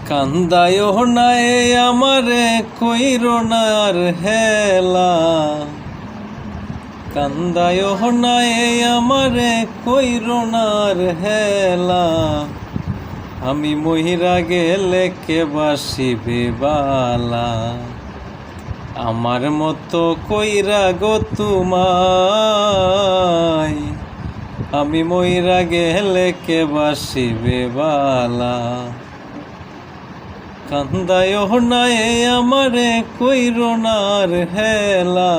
কান্দায় নাই আমারে কইরো না আর হেলা, কান্দায় নাই আমারে কইরো না আর হেলা। আমি মহিরা গেলে কে বাসিবে বালা, আমার মতো কইরা গো তোমায়। আমি মহিরা গেলে কে বাসিবে বালা, কান্দায় নাই আমারে কইরো না আর হেলা,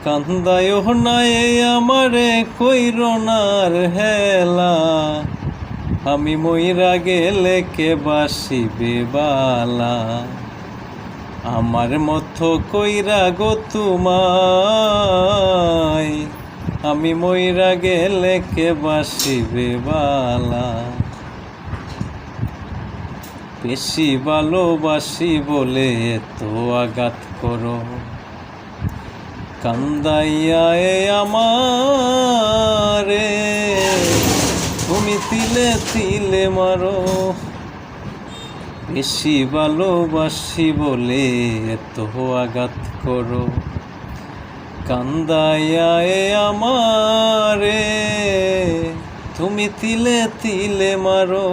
কান্দায় নাই আমারে কইরো না আর হেলা। আমি মইরা গেলে কে বাসিবে বালা, আমার মতো কইরা গো তোমায়। আমি মইরা গেলে কে বাসিবে বালা। বেশি ভালোবাসি বলে এত আঘাত করো, কান্দাইয়া আমারে তুমি তিলে তিলে মারো। বেশি ভালোবাসি বলে এত আঘাত করো, কান্দাইয়া আমারে তুমি তিলে তিলে মারো।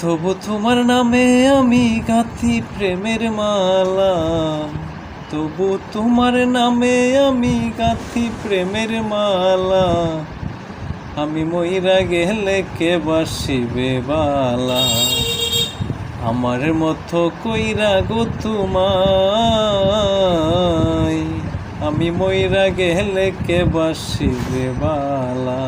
তবু তোমার নামে আমি গাঁথি প্রেমের মালা, তবু তোমার নামে আমি গাঁথি প্রেমের মালা। আমি মইরা গেলে কে বাসিবে বালা, আমার মতো কইরা গো তোমায়। আমি মইরা গেলে কে বাসিবে বালা।